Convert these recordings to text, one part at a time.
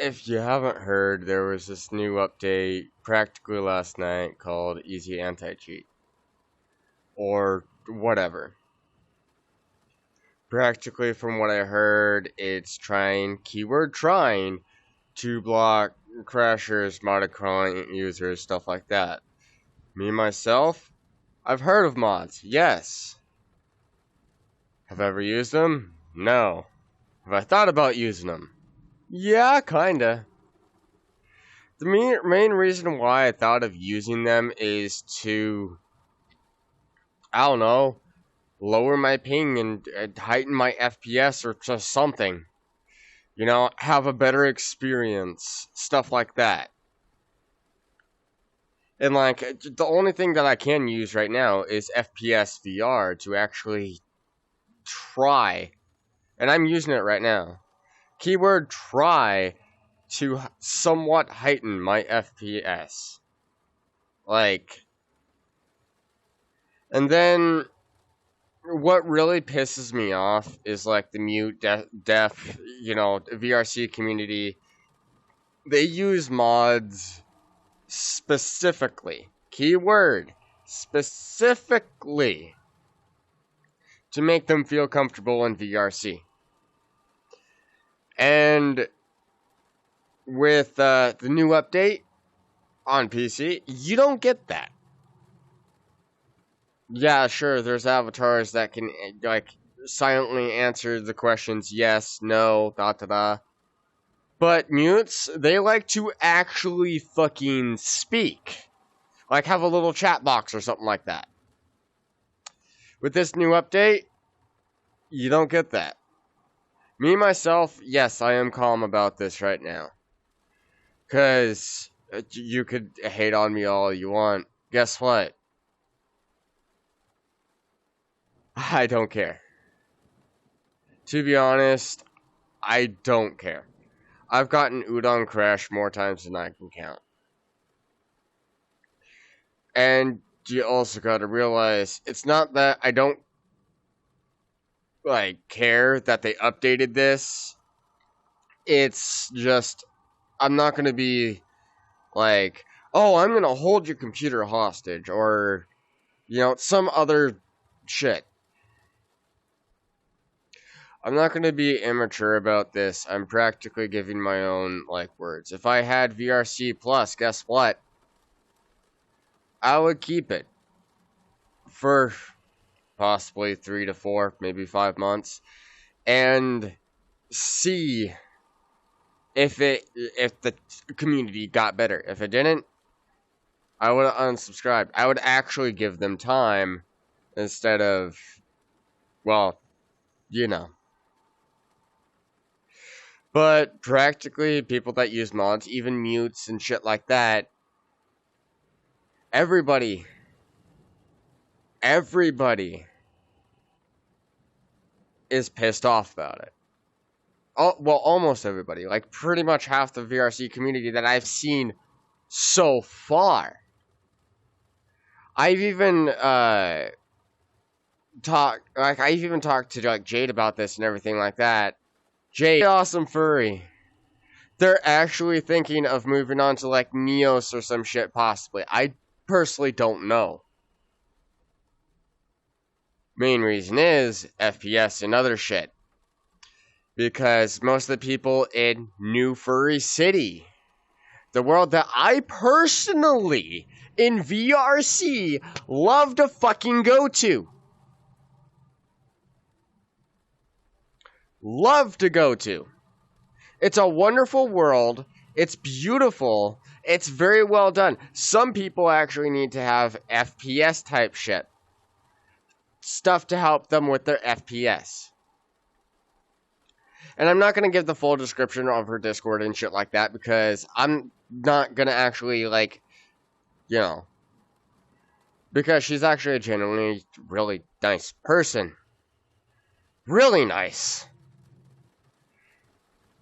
If you haven't heard, there was this new update practically last night called Easy Anti-Cheat. Or whatever. Practically, from what I heard, it's keyword trying, to block crashers, modded client users, stuff like that. Me, myself, I've heard of mods, yes. Have I ever used them? No. Have I thought about using them? Yeah, kinda. The main reason why I thought of using them is to, I don't know, lower my ping and heighten my FPS or just something. You know, have a better experience. Stuff like that. And like, the only thing that I can use right now is FPS VR to actually try. And I'm using it right now. Keyword try to somewhat heighten my FPS. Like, and then what really pisses me off is like the mute, deaf, VRC community. They use mods specifically, keyword, specifically, to make them feel comfortable in VRC. And with the new update on PC, you don't get that. Yeah, sure, there's avatars that can, like, silently answer the questions yes, no, da. But mutes, they like to actually fucking speak. Like, have a little chat box or something like that. With this new update, you don't get that. Me, myself, yes, I am calm about this right now. Because you could hate on me all you want. Guess what? I don't care. To be honest, I don't care. I've gotten Udon Crash more times than I can count. And you also gotta realize, it's not that I don't, like, care that they updated this. It's just, I'm not gonna be, like, oh, I'm gonna hold your computer hostage, or, some other shit. I'm not going to be immature about this. I'm practically giving my own, words. If I had VRC Plus, guess what? I would keep it for possibly 3 to 4, maybe 5 months, and see if the community got better. If it didn't, I would unsubscribe. I would actually give them time instead of, well, But practically, people that use mods, even mutes and shit like that, everybody is pissed off about it. Well, almost everybody. Like, pretty much half the VRC community that I've seen so far. I've even talked to like Jade about this and everything like that. Jade, awesome furry. They're actually thinking of moving on to like Neos or some shit possibly. I personally don't know. Main reason is FPS and other shit. Because most of the people in New Furry City, the world that I personally, in VRC, love to fucking go to. Love to go to. It's a wonderful world. It's beautiful. It's very well done. Some people actually need to have FPS type shit. Stuff to help them with their FPS. And I'm not going to give the full description of her Discord and shit like that because I'm not going to actually, because she's actually a genuinely really nice person. Really nice.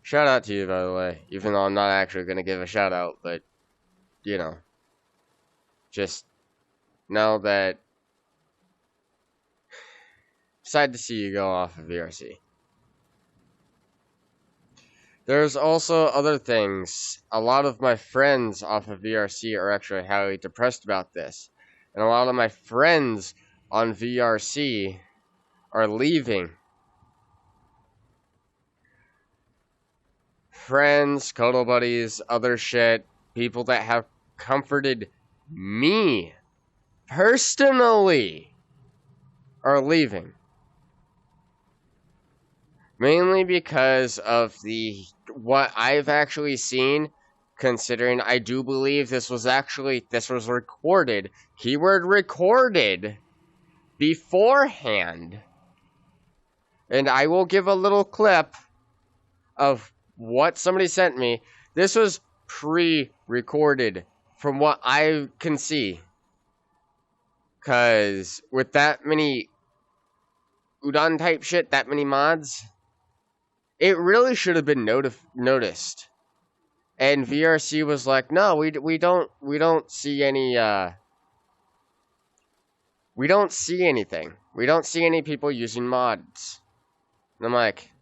Shout out to you, by the way. Even though I'm not actually going to give a shout out, but, just know that sad to see you go off of VRC. There's also other things. A lot of my friends off of VRC are actually highly depressed about this. And a lot of my friends on VRC are leaving. Friends, cuddle buddies, other shit, people that have comforted me personally are leaving. Mainly because of what I've actually seen, considering I do believe this was recorded, keyword recorded, beforehand. And I will give a little clip of what somebody sent me. This was pre-recorded from what I can see. Because with that many udon type shit, that many mods, it really should have been noticed. And VRC was like, no, we don't see any, we don't see anything. We don't see any people using mods. And I'm like,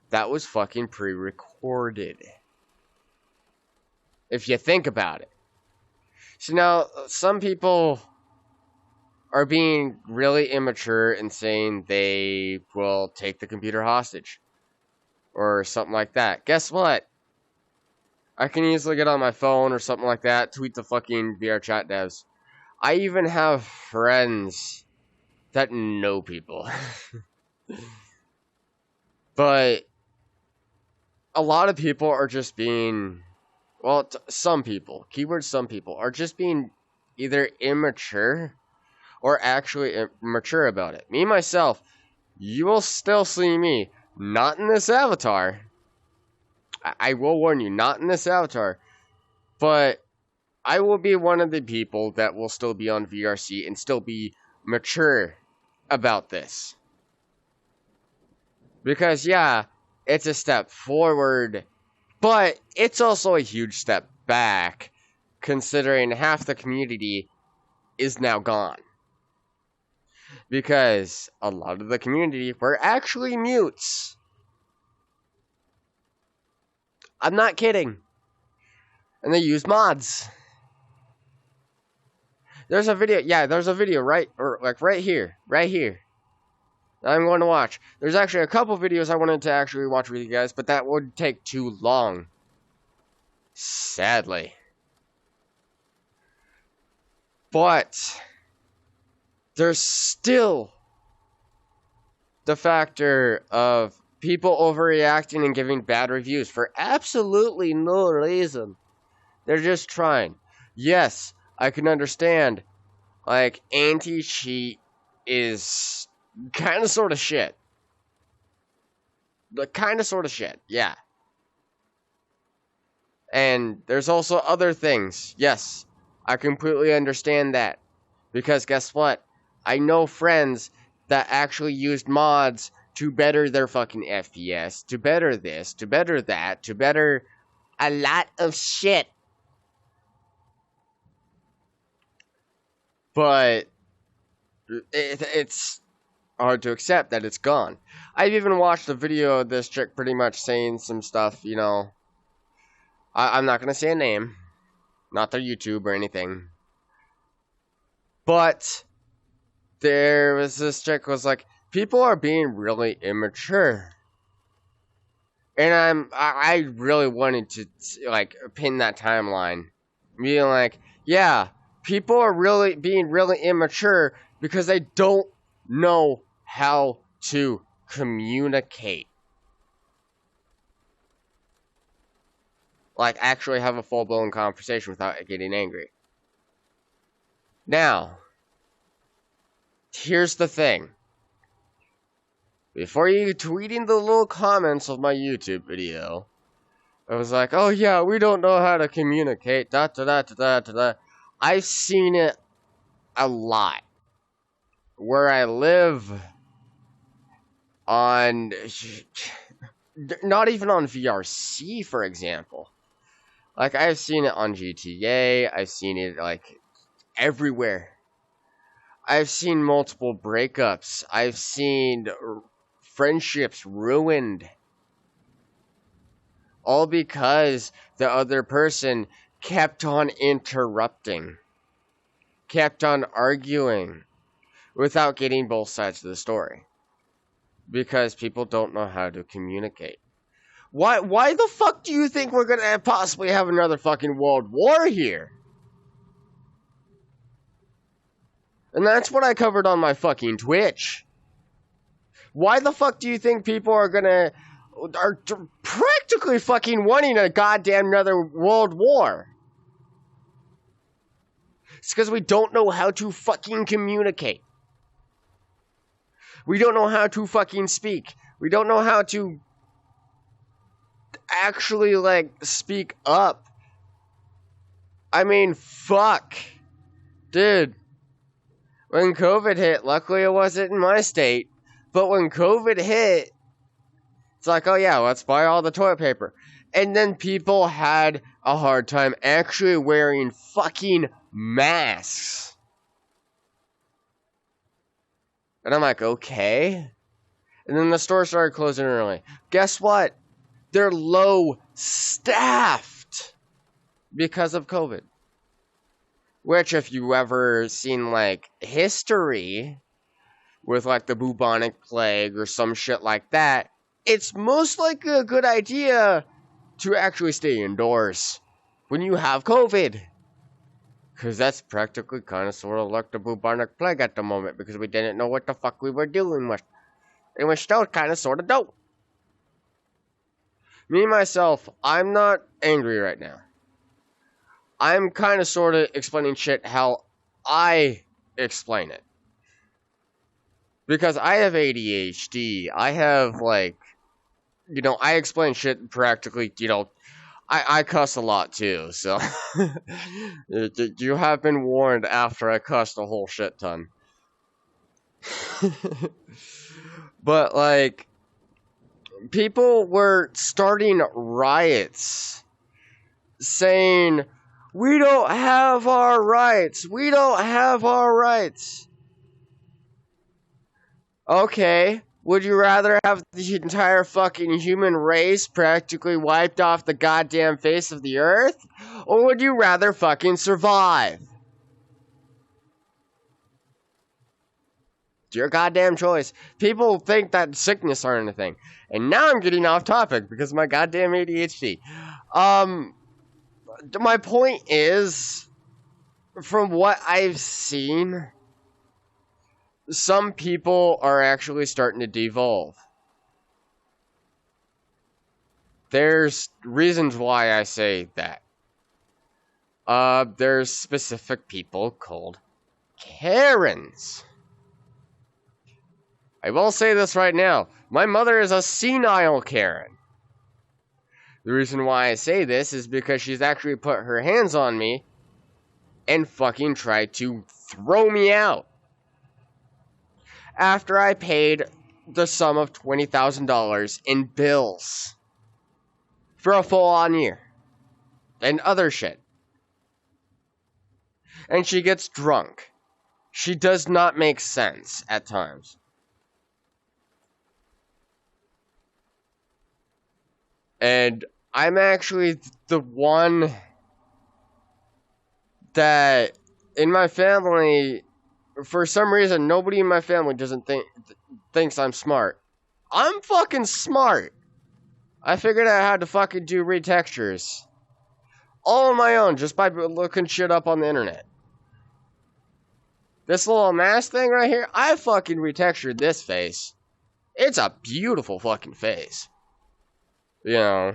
that was fucking pre-recorded. If you think about it. So now, some people are being really immature and saying they will take the computer hostage. Or something like that. Guess what? I can easily get on my phone or something like that, tweet the fucking vrchat devs. I even have friends that know people. But a lot of people are just being, well, some people, keyword some people, are just being either immature or actually mature about it. Me, myself, you will still see me, not in this avatar. I will warn you, not in this avatar. But I will be one of the people that will still be on VRC and still be mature about this. Because, yeah, it's a step forward, but it's also a huge step back, considering half the community is now gone. Because a lot of the community were actually mutes. I'm not kidding. And they use mods. There's a video, right here. I'm going to watch. There's actually a couple videos I wanted to actually watch with you guys, but that would take too long. Sadly. But there's still the factor of people overreacting and giving bad reviews for absolutely no reason. They're just trying. Yes, I can understand. Like, anti-cheat is kind of sort of shit. The kind of sort of shit, yeah. And there's also other things. Yes, I completely understand that. Because guess what? I know friends that actually used mods to better their fucking FPS, to better this, to better that, to better a lot of shit. But it's hard to accept that it's gone. I've even watched a video of this chick pretty much saying some stuff, you know. I'm not going to say a name. Not their YouTube or anything. But there was this chick who was like, people are being really immature. And I really wanted to, like, pin that timeline. Being like, yeah, people are really being really immature because they don't know how to communicate. Like, actually have a full-blown conversation without getting angry. Now, here's the thing. Before you tweeting the little comments of my YouTube video, I was like, oh yeah, we don't know how to communicate, da da da da da da. I've seen it a lot. Where I live, on, not even on VRC, for example. Like, I've seen it on GTA, I've seen it, like, everywhere. I've seen multiple breakups. I've seen friendships ruined. All because the other person kept on interrupting, kept on arguing without getting both sides of the story. Because people don't know how to communicate. Why the fuck do you think we're gonna possibly have another fucking world war here? And that's what I covered on my fucking Twitch. Why the fuck do you think people are practically fucking wanting a goddamn another world war? It's because we don't know how to fucking communicate. We don't know how to fucking speak. We don't know how to actually, like, speak up. I mean, fuck. Dude. When COVID hit, luckily it wasn't in my state, but when COVID hit, it's like, oh yeah, let's buy all the toilet paper. And then people had a hard time actually wearing fucking masks. And I'm like, okay. And then the store started closing early. Guess what? They're low staffed because of COVID. Which, if you ever seen, like, history with, like, the bubonic plague or some shit like that, it's most likely a good idea to actually stay indoors when you have COVID. Because that's practically kind of sort of like the bubonic plague at the moment, because we didn't know what the fuck we were dealing with. And we still kind of sort of don't. Me, myself, I'm not angry right now. I'm kind of sort of explaining shit how I explain it. Because I have ADHD. I have, like, you know, I explain shit practically, you know, I cuss a lot too, so. You have been warned after I cussed a whole shit ton. But, like, people were starting riots saying, we don't have our rights. We don't have our rights. Okay. Would you rather have the entire fucking human race practically wiped off the goddamn face of the earth? Or would you rather fucking survive? It's your goddamn choice. People think that sickness aren't a thing. And now I'm getting off topic because of my goddamn ADHD. My point is, from what I've seen, some people are actually starting to devolve. There's reasons why I say that. There's specific people called Karens. I will say this right now. My mother is a senile Karen. The reason why I say this is because she's actually put her hands on me and fucking tried to throw me out. After I paid the sum of $20,000 in bills for a full-on year and other shit. And she gets drunk. She does not make sense at times. And I'm actually the one that, in my family, for some reason, nobody in my family thinks I'm smart. I'm fucking smart. I figured out how to fucking do retextures. All on my own, just by looking shit up on the internet. This little mask thing right here, I fucking retextured this face. It's a beautiful fucking face. You know.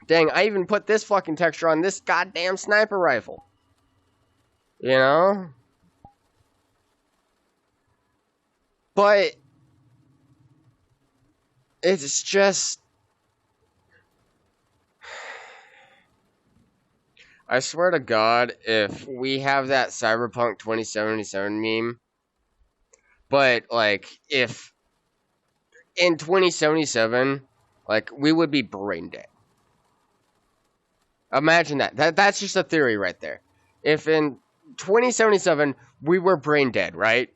Dang, I even put this fucking texture on this goddamn sniper rifle. You know? But it's just, I swear to God, if we have that Cyberpunk 2077 meme, but, like, if in 2077, like, we would be brain dead. Imagine that. That's just a theory right there. If in 2077, we were brain dead, right?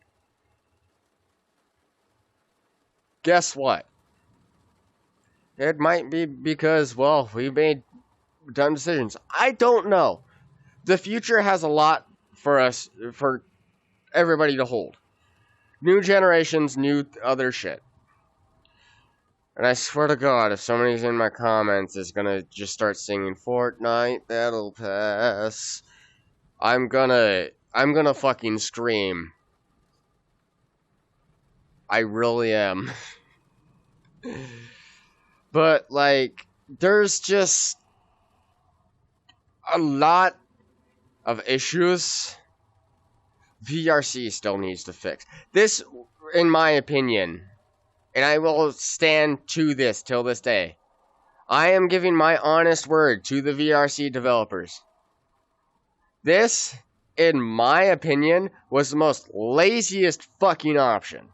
Guess what? It might be because, well, we made dumb decisions. I don't know. The future has a lot for us, for everybody to hold. New generations, new other shit. And I swear to God, if somebody's in my comments is gonna just start singing Fortnite Battle Pass, I'm gonna fucking scream. I really am. But, like, there's just a lot of issues VRC still needs to fix. This, in my opinion, and I will stand to this till this day, I am giving my honest word to the VRC developers. This, in my opinion, was the most laziest fucking option.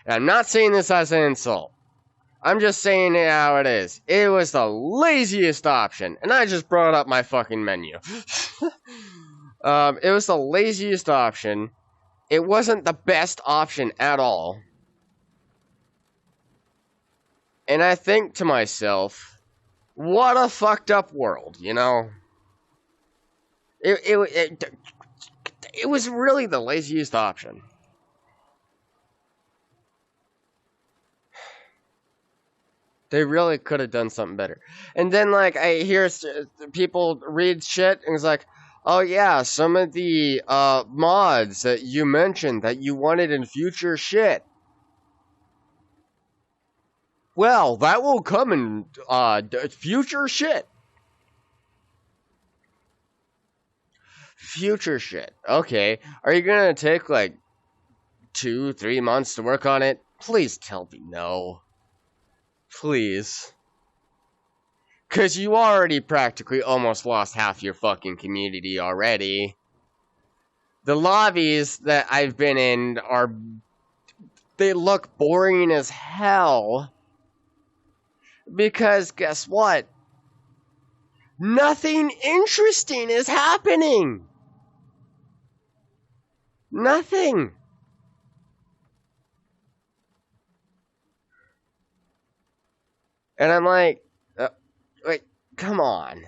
And I'm not saying this as an insult. I'm just saying it how it is. It was the laziest option. And I just brought up my fucking menu. It was the laziest option. It wasn't the best option at all. And I think to myself, what a fucked up world, you know? It was really the laziest option. They really could have done something better. And then, like, I hear people read shit, and it's like, oh yeah, some of the mods that you mentioned that you wanted in future shit. Well, that will come in future shit. Future shit. Okay. Are you gonna take, like, 2-3 months to work on it? Please tell me no. Please. Because you already practically almost lost half your fucking community already. The lobbies that I've been in they look boring as hell. Because guess what? Nothing interesting is happening. Nothing. And I'm like, wait, come on.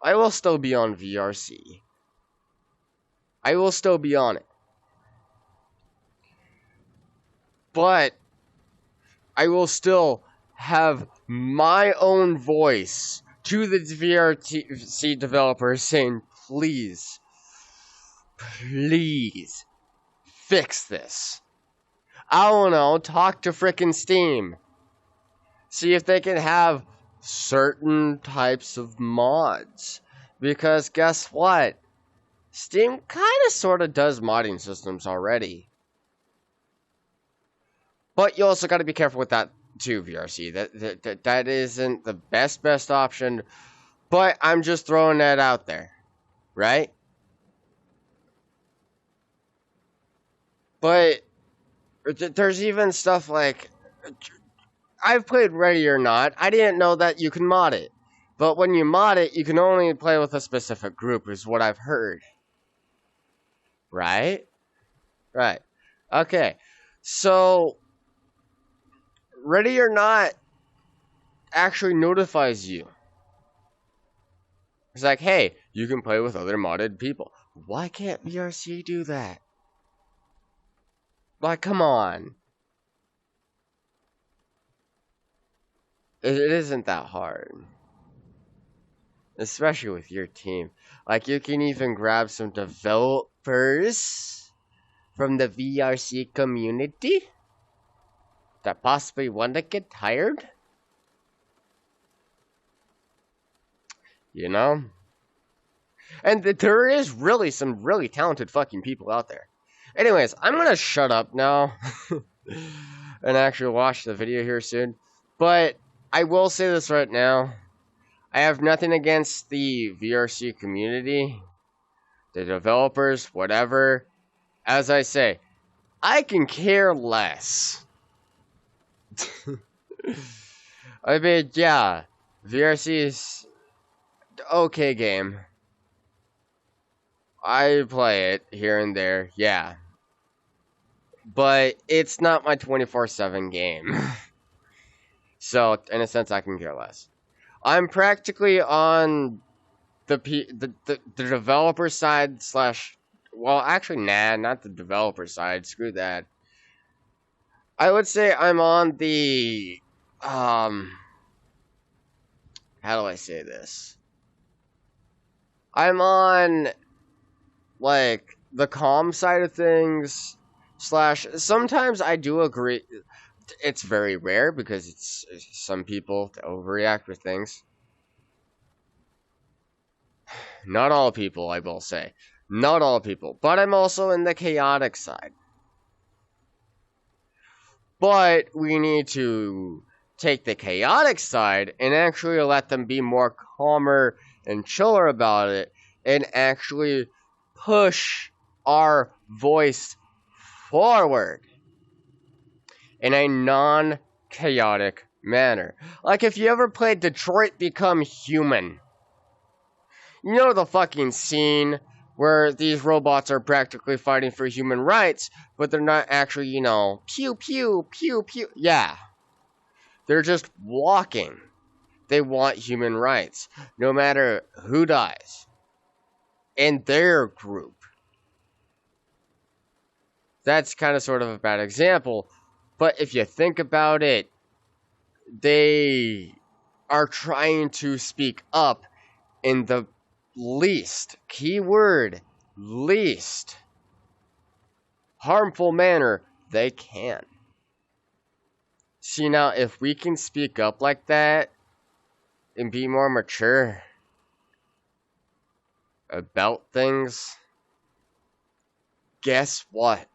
I will still be on VRC. I will still be on it. But I will still have my own voice to the VRC developers saying, please, please, fix this. I don't know, talk to frickin' Steam. See if they can have certain types of mods. Because guess what? Steam kinda sorta does modding systems already. But you also gotta be careful with that too, VRC. That isn't the best option. But I'm just throwing that out there. Right? But there's even stuff like, I've played Ready or Not. I didn't know that you can mod it. But when you mod it, you can only play with a specific group, is what I've heard. Right? Right. Okay. So, Ready or Not actually notifies you. It's like, hey, you can play with other modded people. Why can't VRC do that? Like, come on. It isn't that hard. Especially with your team. Like, you can even grab some developers from the VRC community that possibly want to get hired. You know? And there is really some really talented fucking people out there. Anyways, I'm gonna shut up now and actually watch the video here soon. But I will say this right now. I have nothing against the VRC community, the developers, whatever. As I say, I can care less. I mean, yeah, VRC is okay game. I play it here and there, yeah. but it's not my 24/7 game. So, in a sense, I can care less. I'm practically on the developer side slash. Well, actually, nah, not the developer side. Screw that. I would say I'm on the how do I say this? I'm on like the calm side of things slash sometimes I do agree. It's very rare because it's some people overreact with things. Not all people, I will say. Not all people. But I'm also in the chaotic side. But we need to take the chaotic side and actually let them be more calmer and chiller about it and actually push our voice forward in a non-chaotic manner. Like if you ever played Detroit Become Human, you know the fucking scene where these robots are practically fighting for human rights, but they're not actually, pew pew, pew pew. Yeah. They're just walking. They want human rights, no matter who dies. In their group. That's kind of sort of a bad example, but if you think about it, they are trying to speak up in the least, keyword, least harmful manner they can. See, now, if we can speak up like that and be more mature about things, guess what?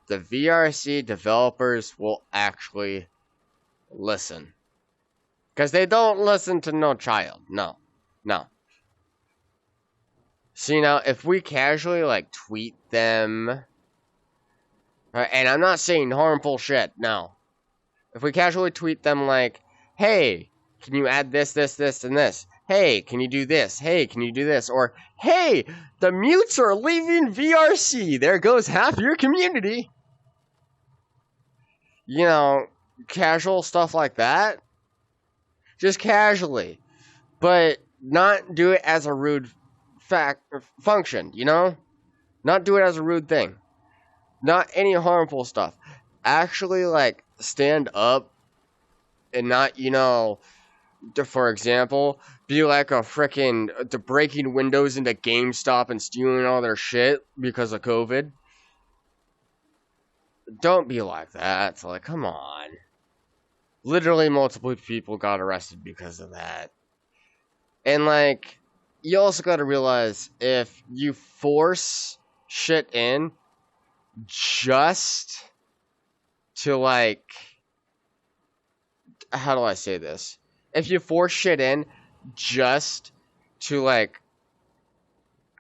The VRC developers will actually listen. Because they don't listen to no child. No. No. See, now, if we casually, tweet them, and I'm not saying harmful shit, no. If we casually tweet them hey, can you add this, this, this, and this? Hey, can you do this? Hey, can you do this? Or, hey, the mutes are leaving VRC. There goes half your community. Casual stuff like that. Just casually. But not do it as a rude function, Not do it as a rude thing. Not any harmful stuff. Actually, stand up and not, for example, be like a frickin' breaking windows into GameStop and stealing all their shit because of COVID. Don't be like that. It's come on. Literally multiple people got arrested because of that. And you also gotta realize if you force shit in just to how do I say this? If you force shit in just to I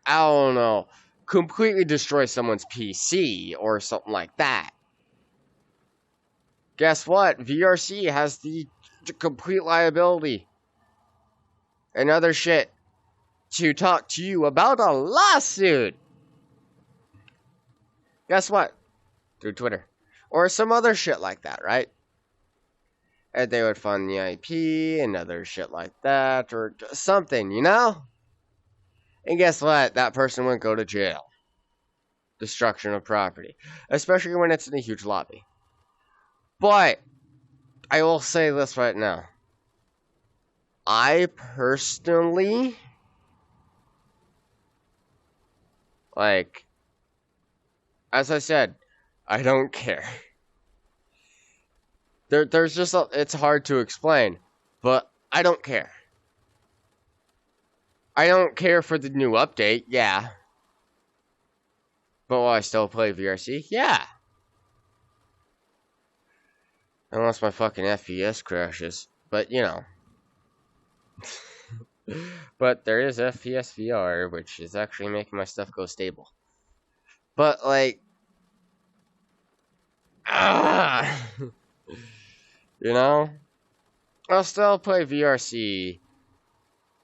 don't know, completely destroy someone's PC or something like that, guess what? VRC has the complete liability and other shit to talk to you about a lawsuit. Guess what? Through Twitter. Or some other shit like that, right? And they would fund the IP and other shit like that, or something, And guess what? That person would go to jail. Destruction of property. Especially when it's in a huge lobby. But, I will say this right now. I personally, as I said, I don't care. There's just it's hard to explain, but I don't care. I don't care for the new update, yeah. But will I still play VRC? Yeah. Unless my fucking FPS crashes. But, But there is FPS VR, which is actually making my stuff go stable. But, I'll still play VRC,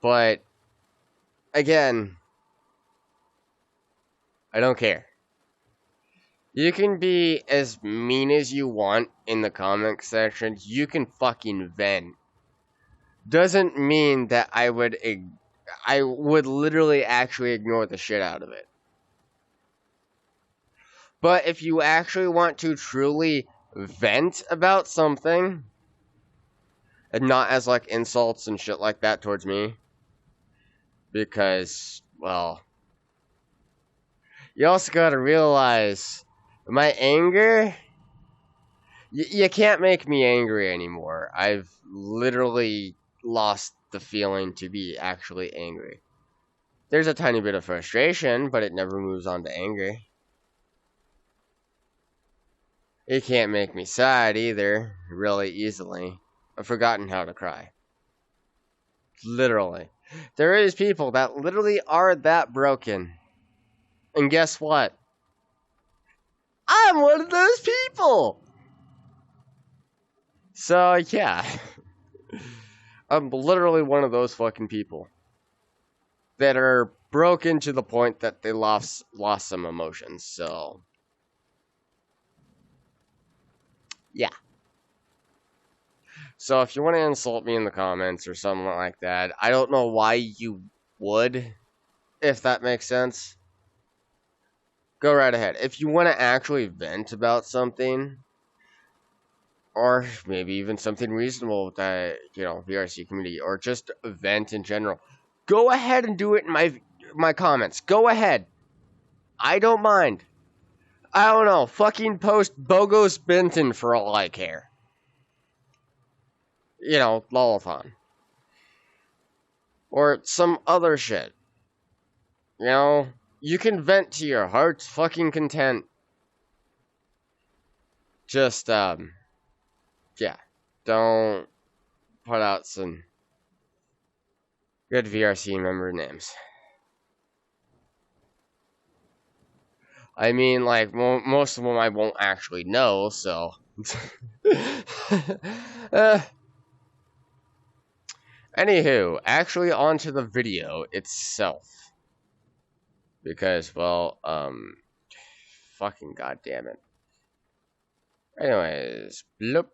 but, again, I don't care. You can be as mean as you want in the comment section. You can fucking vent. Doesn't mean that I would literally actually ignore the shit out of it. But if you actually want to truly vent about something, and not as like insults and shit like that towards me, because, well, you also gotta realize my anger, you can't make me angry anymore. I've literally lost the feeling to be actually angry. There's a tiny bit of frustration, but it never moves on to anger. It can't make me sad either, really easily. I've forgotten how to cry. Literally. There is people that literally are that broken. And guess what? I'm one of those people! So, yeah. I'm literally one of those fucking people. That are broken to the point that they lost some emotions, so... yeah. So if you want to insult me in the comments or something like that, I don't know why you would, if that makes sense. Go right ahead. If you want to actually vent about something, or maybe even something reasonable that, you know, VRC community, or just vent in general, go ahead and do it in my comments. Go ahead. I don't mind. I don't know. Fucking post Bogos Benton for all I care. You know, Lullathon. Or some other shit. You know, you can vent to your heart's fucking content. Just, yeah. Don't put out some good VRC member names. I mean, like, most of them I won't actually know, so... Anywho, actually onto the video itself. Because, well, fucking goddamn it. Anyways, bloop.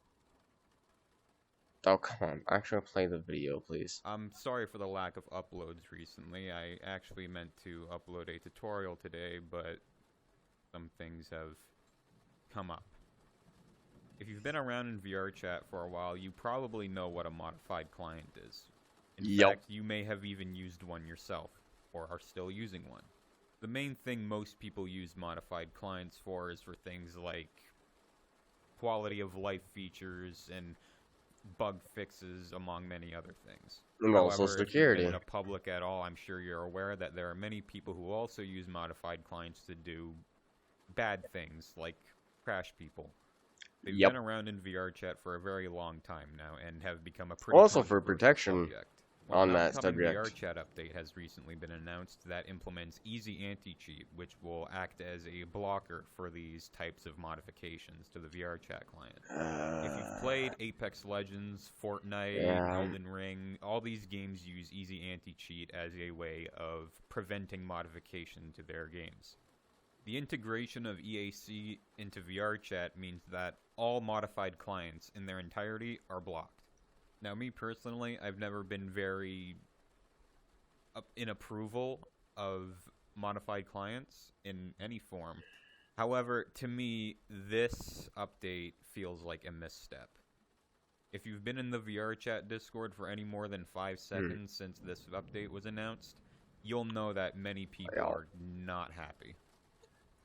Oh, come on. Actually play the video, please. I'm sorry for the lack of uploads recently. I actually meant to upload a tutorial today, but some things have come up. If you've been around in VRChat for a while, you probably know what a modified client is. In fact, you may have even used one yourself, or are still using one. The main thing most people use modified clients for is for things like quality of life features and bug fixes, among many other things. And also security. If you've been in a public at all, I'm sure you're aware that there are many people who also use modified clients to do bad things, like crash people. They've been around in VRChat for a very long time now, and have become a pretty also for protection subject. On that subject. The VRChat update has recently been announced that implements Easy Anti-Cheat, which will act as a blocker for these types of modifications to the VRChat client. If you've played Apex Legends, Fortnite, Elden Ring, all these games use Easy Anti-Cheat as a way of preventing modification to their games. The integration of EAC into VRChat means that all modified clients in their entirety are blocked. Now, me personally, I've never been very in approval of modified clients in any form. However, to me, this update feels like a misstep. If you've been in the VRChat Discord for any more than 5 seconds since this update was announced, you'll know that many people are not happy.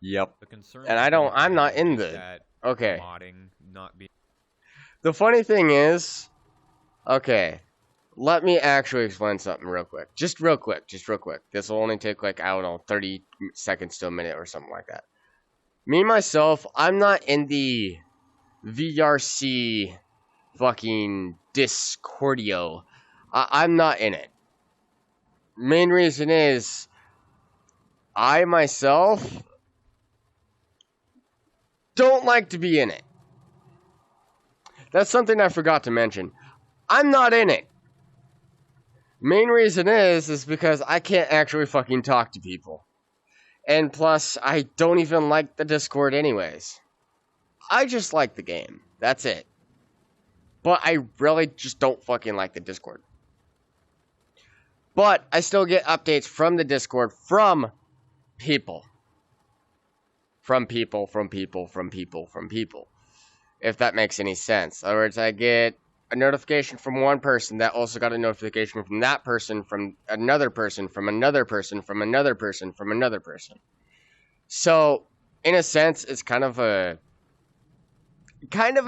Yep. The concern and I'm not in the... Okay. Modding not being... The funny thing is... Okay, let me actually explain something real quick. Just real quick. This will only take, like, I don't know, 30 seconds to a minute or something like that. Me, myself, I'm not in the VRC fucking Discordio. I'm not in it. Main reason is, I, myself, don't like to be in it. That's something I forgot to mention. I'm not in it. Main reason is because I can't actually fucking talk to people. And plus, I don't even like the Discord anyways. I just like the game. That's it. But I really just don't fucking like the Discord. But I still get updates from the Discord from people. From people. If that makes any sense. In other words, I get a notification from one person that also got a notification from that person, from another person, from another person, from another person, from another person. So, in a sense, it's kind of a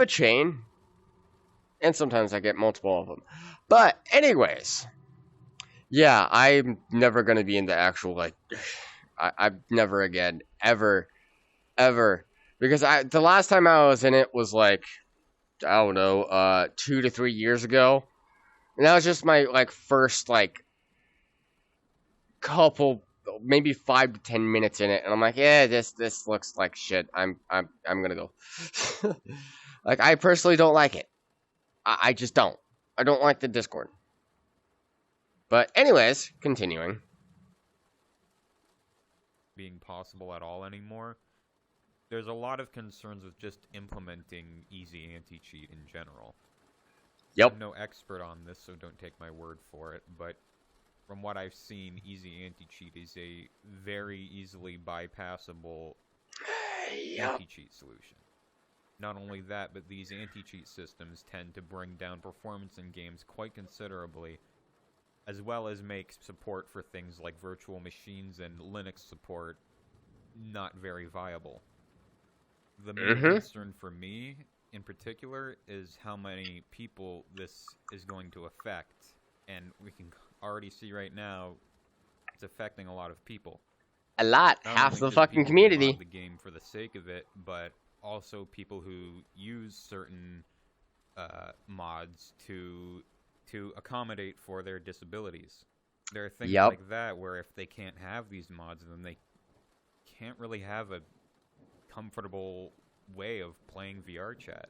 chain. And sometimes I get multiple of them. But, anyways. Yeah, I'm never going to be in the actual, like, I'm never again, ever, because the last time I was in it was, like, I don't know, 2 to 3 years ago, and that was just my, like, first, like, couple, maybe 5 to 10 minutes in it, and I'm like, yeah, this looks like shit, I'm gonna go. Like, I personally don't like it. I just don't. I don't like the Discord. But anyways, continuing. Being possible at all anymore. There's a lot of concerns with just implementing easy anti-cheat in general. Yep. I'm no expert on this, so don't take my word for it, but from what I've seen, easy anti-cheat is a very easily bypassable anti-cheat solution. Not only that, but these anti-cheat systems tend to bring down performance in games quite considerably, as well as make support for things like virtual machines and Linux support not very viable. The main concern for me, in particular, is how many people this is going to affect. And we can already see right now, it's affecting a lot of people. A lot. Not half only the just fucking people who community. mod the game for the sake of it, but also people who use certain mods to accommodate for their disabilities. There are things like that where if they can't have these mods, then they can't really have a comfortable way of playing vrchat.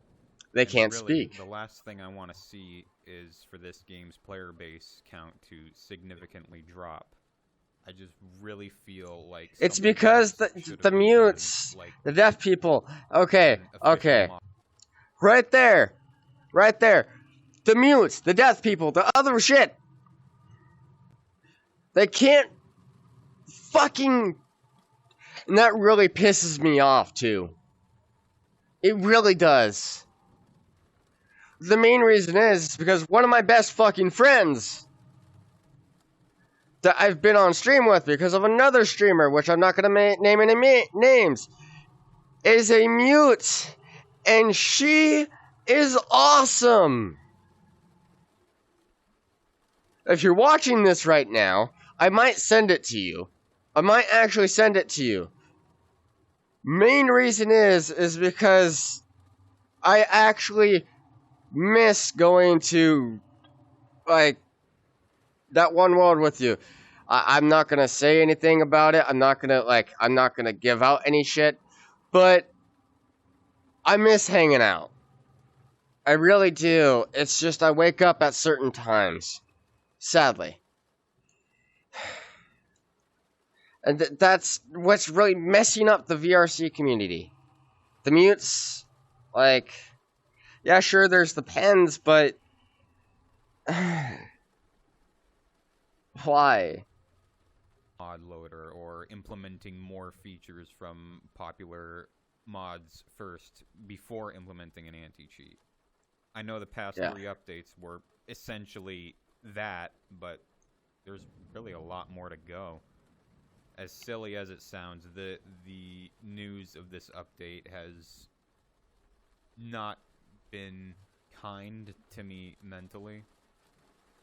They can't speak. The last thing I want to see is for this game's player base count to significantly drop. I just really feel like it's because the mutes, like the deaf people. Okay. Right there. The mutes, the deaf people, the other shit. They can't fucking... And that really pisses me off, too. It really does. The main reason is because one of my best fucking friends that I've been on stream with because of another streamer, which I'm not going to name any names, is a mute. And she is awesome. If you're watching this right now, I might send it to you. I might actually send it to you. Main reason is because I actually miss going to, like, that one world with you. I'm not gonna say anything about it. I'm not gonna give out any shit. But I miss hanging out. I really do. It's just I wake up at certain times. Sadly. And that's what's really messing up the VRC community. The mutes, like, yeah, sure, there's the pens, but why? Mod loader or implementing more features from popular mods first before implementing an anti-cheat. I know the past 3 updates were essentially that, but there's really a lot more to go. As silly as it sounds, the news of this update has not been kind to me mentally.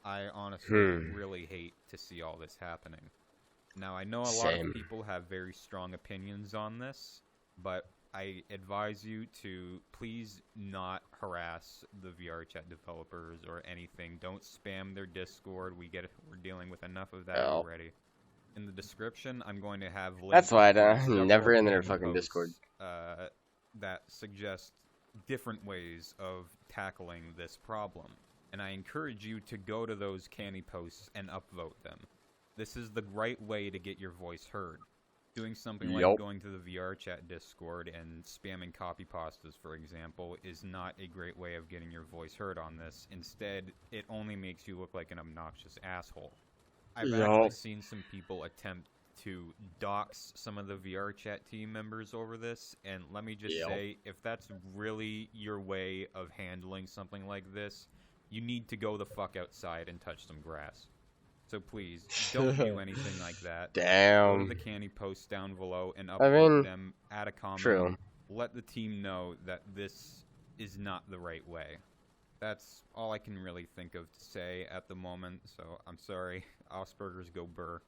I honestly really hate to see all this happening. Now, I know a lot of people have very strong opinions on this, but I advise you to please not harass the vrchat developers or anything. Don't spam their Discord. We're dealing with enough of that already. In the description, I'm going to have links. That's why I'm never in their fucking Discord. That suggest different ways of tackling this problem. And I encourage you to go to those canny posts and upvote them. This is the right way to get your voice heard. Doing something like Yup. going to the VRChat Discord and spamming copy pastas, for example, is not a great way of getting your voice heard on this. Instead, it only makes you look like an obnoxious asshole. I've actually Yup. seen some people attempt to dox some of the VRChat team members over this, and let me just Yup. say, if that's really your way of handling something like this, you need to go the fuck outside and touch some grass. So please, don't do anything like that. Go to Damn. the canny posts down below and I upvote mean, them, add a comment. true. Let the team know that this is not the right way. That's all I can really think of to say at the moment, so I'm sorry, Asperger's go burr.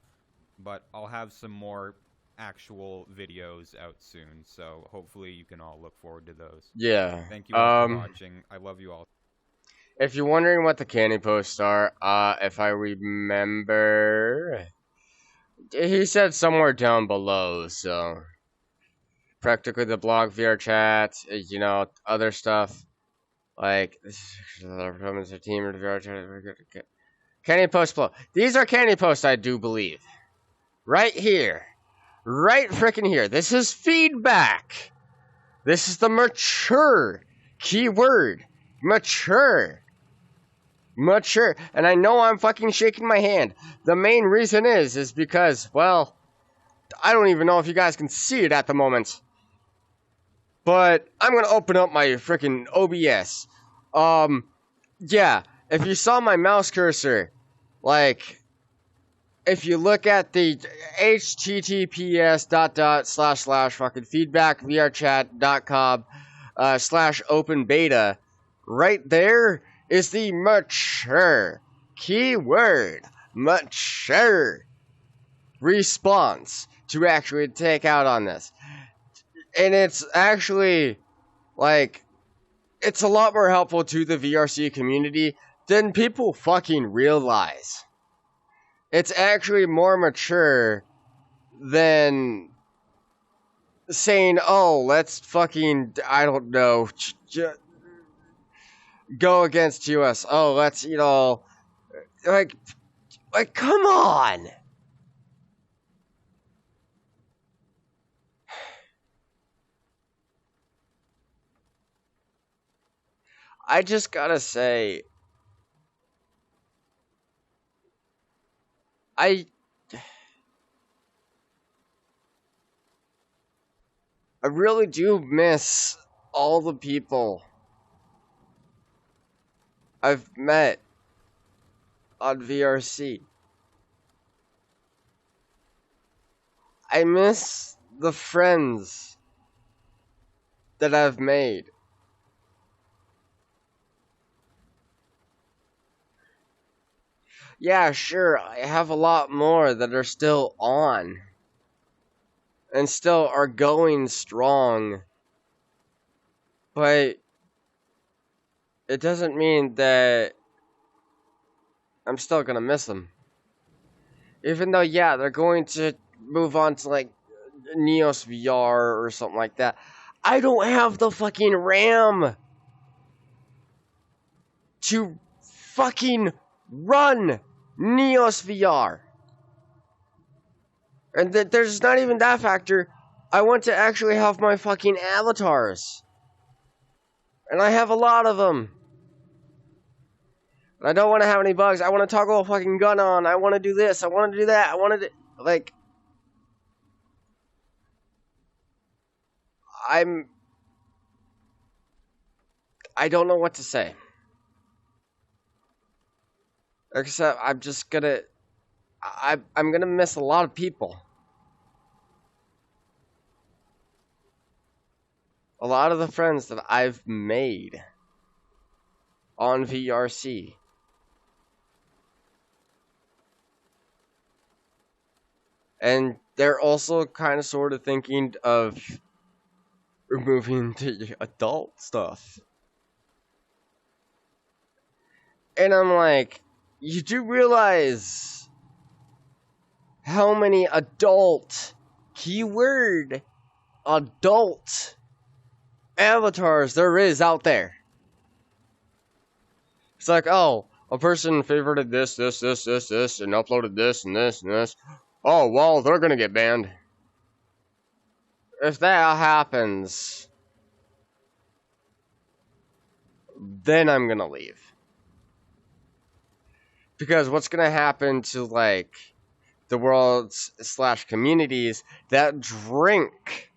But I'll have some more actual videos out soon, so hopefully you can all look forward to those. Yeah. Thank you all for watching. I love you all. If you're wondering what the candy posts are, if I remember, he said somewhere down below, so practically the blog, VRChat, you know, other stuff, like, team, candy post below. These are candy posts, I do believe. Right here. Right frickin' here. This is feedback. This is the mature keyword. Mature. Mature. And I know I'm fucking shaking my hand. The main reason is because, well, I don't even know if you guys can see it at the moment. But I'm gonna open up my freaking OBS. Yeah, if you saw my mouse cursor, like, if you look at the https:// fucking feedback vrchat.com /open beta, right there is the mature keyword, mature response to actually take out on this. And it's actually, like, it's a lot more helpful to the VRC community than people fucking realize. It's actually more mature than saying, oh, let's fucking, I don't know, go against US. Oh, let's, you know, like, come on. I just gotta say, I really do miss all the people I've met on VRC. I miss the friends that I've made. Yeah, sure, I have a lot more that are still on. And still are going strong. But it doesn't mean that I'm still gonna miss them. Even though, yeah, they're going to move on to, like, Neos VR or something like that. I don't have the fucking RAM to fucking run Neos VR. And there's not even that factor. I want to actually have my fucking avatars. And I have a lot of them. I don't want to have any bugs. I want to toggle a fucking gun on. I want to do this. I want to do that. I want to do... Like... I don't know what to say. Except I'm just gonna... I'm gonna miss a lot of people. A lot of the friends that I've made on VRC. And they're also kind of sort of thinking of moving to adult stuff. And I'm like, you do realize how many adult, keyword, adult avatars there is out there. It's like, oh, a person favorited this, and uploaded this, and this, and this. Oh, well, they're gonna get banned. if that happens, then I'm gonna leave. Because what's gonna happen to, like, the world's / communities that drink,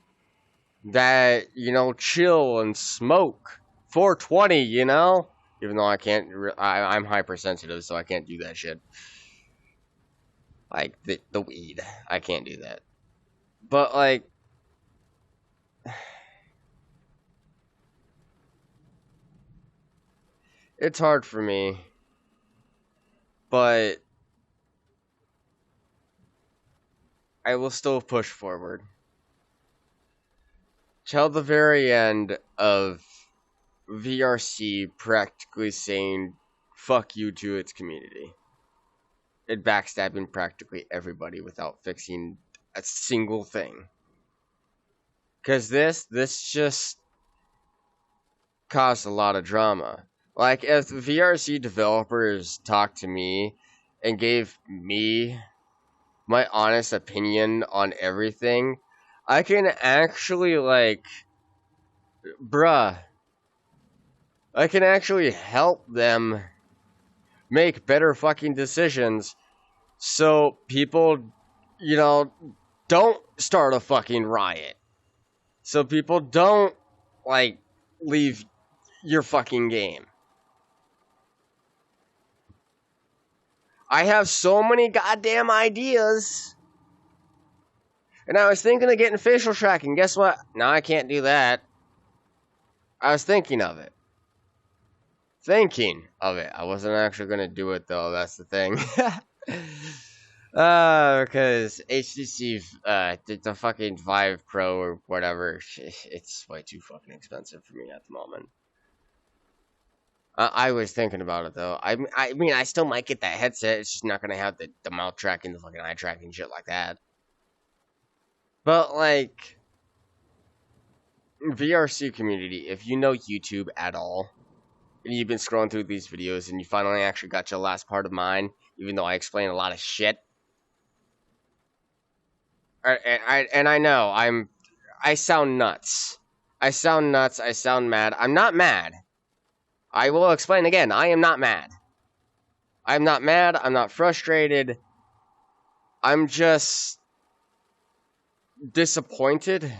that, chill and smoke 420, even though I can't, I'm hypersensitive, so I can't do that shit. Like, the weed, I can't do that. But, like, it's hard for me, but I will still push forward. Till the very end of VRC practically saying fuck you to its community. It backstabbing practically everybody without fixing a single thing. Because this just caused a lot of drama. Like, if VRC developers talked to me and gave me my honest opinion on everything, I can actually, like, I can actually help them make better fucking decisions so people, don't start a fucking riot. So people don't, like, leave your fucking game. I have so many goddamn ideas. And I was thinking of getting facial tracking. Guess what? No, I can't do that. I was thinking of it. I wasn't actually going to do it, though. That's the thing. Because HTC, the fucking Vive Pro or whatever, it's way too fucking expensive for me at the moment. I was thinking about it, though. I mean, I still might get that headset. It's just not going to have the mouth tracking, the fucking eye tracking, shit like that. But, like, VRC community, if you know YouTube at all, and you've been scrolling through these videos, and you finally actually got your last part of mine, even though I explain a lot of shit. And I know, I sound nuts. I sound mad. I'm not mad. I will explain again, I am not mad. I'm not mad, I'm not frustrated. I'm just disappointed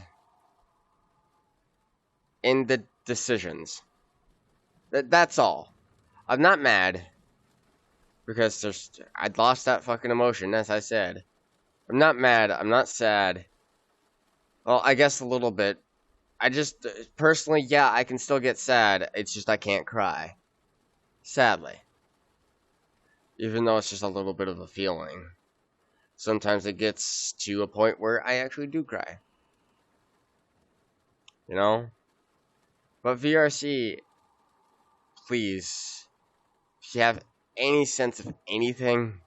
in the decisions. That's all. I'm not mad, because I'd lost that fucking emotion, as I said. I'm not mad, I'm not sad. Well, I guess a little bit. I just, personally, yeah, I can still get sad. It's just I can't cry. Sadly. Even though it's just a little bit of a feeling. Sometimes it gets to a point where I actually do cry. But VRC, please, if you have any sense of anything,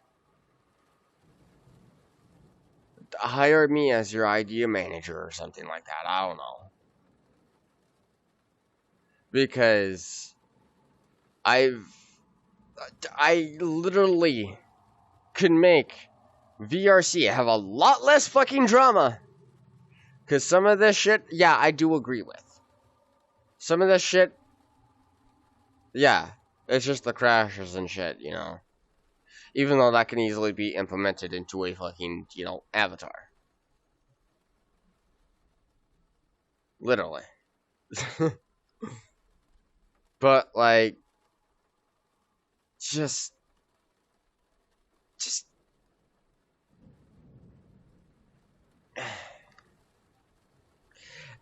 hire me as your idea manager or something like that. I don't know. Because I literally could make VRC have a lot less fucking drama. Because some of this shit, yeah, I do agree with. Some of this shit, yeah, it's just the crashes and shit, Even though that can easily be implemented into a fucking, avatar. Literally. But, like, just,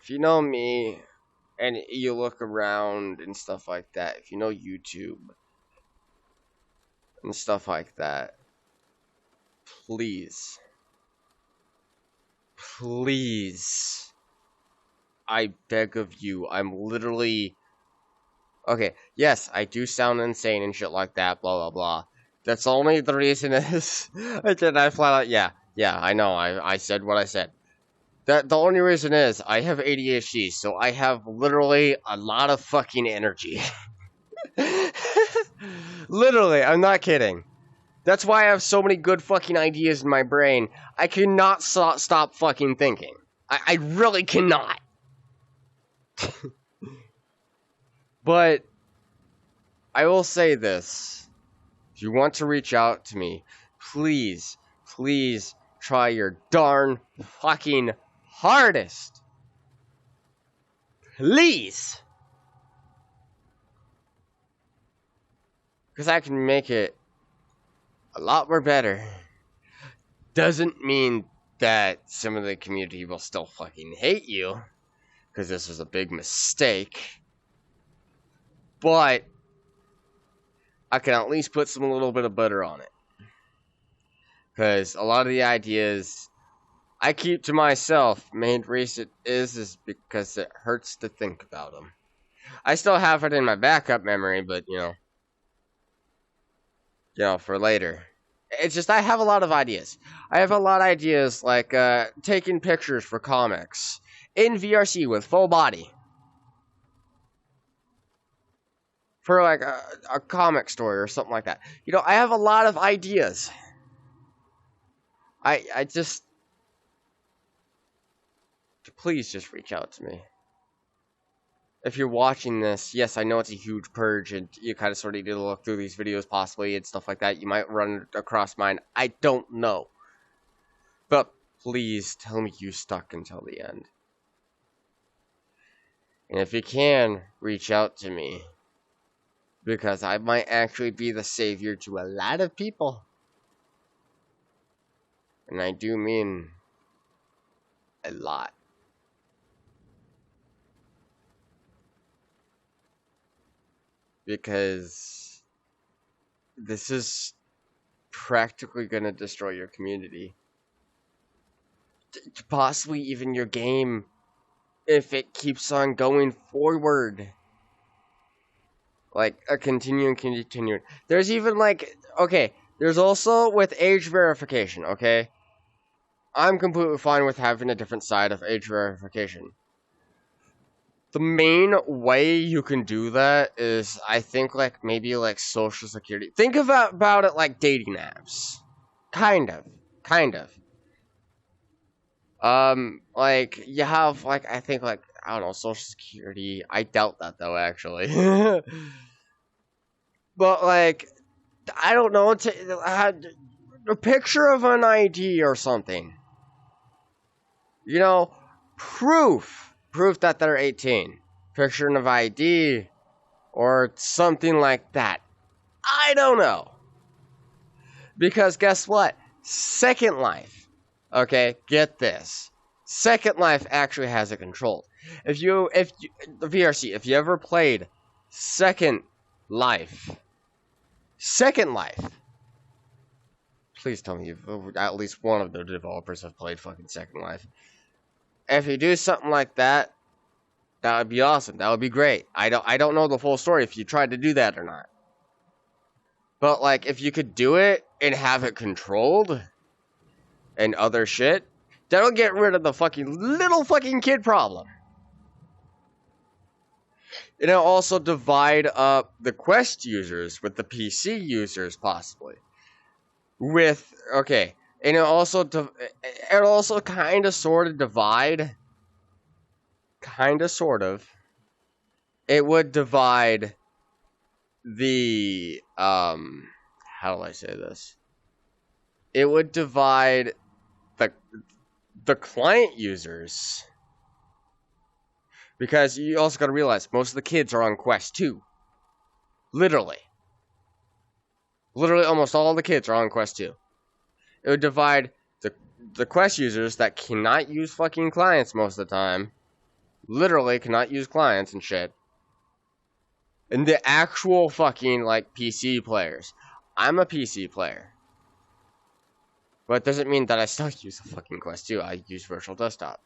if you know me, and you look around and stuff like that, if you know YouTube, and stuff like that, please, I beg of you, I'm literally, okay, yes, I do sound insane and shit like that, blah, blah, blah. That's only the reason is, I flat out, yeah, I know, I said what I said. The only reason is, I have ADHD, so I have literally a lot of fucking energy. Literally, I'm not kidding. That's why I have so many good fucking ideas in my brain. I cannot stop fucking thinking. I really cannot. But I will say this. If you want to reach out to me, please, please try your darn fucking hardest. Please. Because I can make it a lot more better. Doesn't mean that some of the community will still fucking hate you. Because this was a big mistake. But I can at least put some little bit of butter on it. Because a lot of the ideas I keep to myself. Main reason is because it hurts to think about them. I still have it in my backup memory, but you know, for later. It's just I have a lot of ideas. I have a lot of ideas like taking pictures for comics in VRC with full body for like a comic story or something like that. You know, I have a lot of ideas. I just please just reach out to me. If you're watching this, yes, I know it's a huge purge, and you kind of sort of need to look through these videos possibly and stuff like that. You might run across mine. I don't know. But please tell me you stuck until the end. And if you can, reach out to me. Because I might actually be the savior to a lot of people. And I do mean a lot. Because this is practically going to destroy your community. Possibly even your game, if it keeps on going forward. Like, a continuing. There's even, like, okay, there's also with age verification, okay? I'm completely fine with having a different side of age verification. The main way you can do that is, I think, like, maybe, like, Social Security. Think about it like dating apps. Kind of. Like, you have, like, I think, like, I don't know, Social Security. I doubt that, though, actually. But, like, I don't know, a picture of an ID or something. You know, proof that they're 18. Picture of ID or something like that. I don't know. Because guess what? Second Life. Okay, get this. Second Life actually has it controlled. If you the VRC, if you ever played Second Life, please tell me at least one of the developers have played fucking Second Life. If you do something like that, that would be awesome. That would be great. I don't know the full story if you tried to do that or not. But like if you could do it and have it controlled and other shit, that'll get rid of the fucking little fucking kid problem. It'll also divide up the Quest users with the PC users possibly. With okay, and it'll also kind of sort of divide. Kind of sort of. It would divide the how do I say this? It would divide the client users, because you also got to realize most of the kids are on Quest 2. Literally almost all the kids are on Quest 2. It would divide the Quest users that cannot use fucking clients most of the time. Literally cannot use clients and shit. And the actual fucking, like, PC players. I'm a PC player. But it doesn't mean that I still use the fucking Quest 2. I use Virtual Desktop.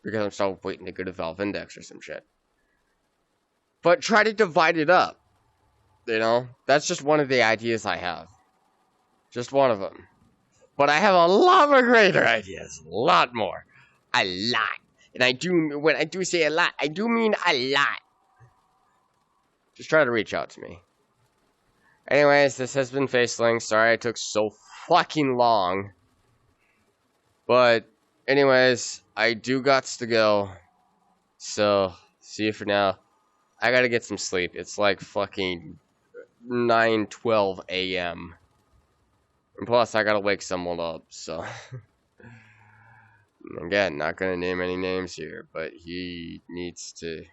Because I'm still waiting to go to Valve Index or some shit. But try to divide it up. You know? That's just one of the ideas I have. Just one of them. But I have a lot more greater ideas. A lot more. A lot. And when I do say a lot, I do mean a lot. Just try to reach out to me. Anyways, this has been Faceling. Sorry I took so fucking long. But, anyways, I do gots to go. So, see you for now. I gotta get some sleep. It's like fucking 9:12 a.m. And plus, I gotta wake someone up, so. Again, not gonna name any names here, but he needs to,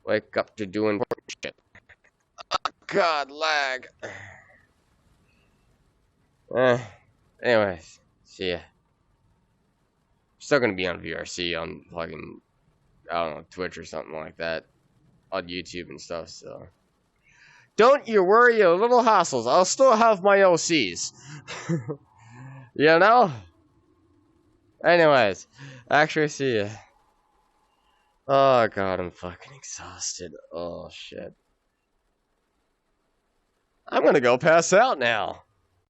wake up to doing shit. God, lag. Anyways, see ya. Still gonna be on VRC on fucking, I don't know, Twitch or something like that. On YouTube and stuff, so. Don't you worry your little hassles. I'll still have my OCs. You know? Anyways, actually, see ya. Oh god, I'm fucking exhausted. Oh shit. I'm gonna go pass out now.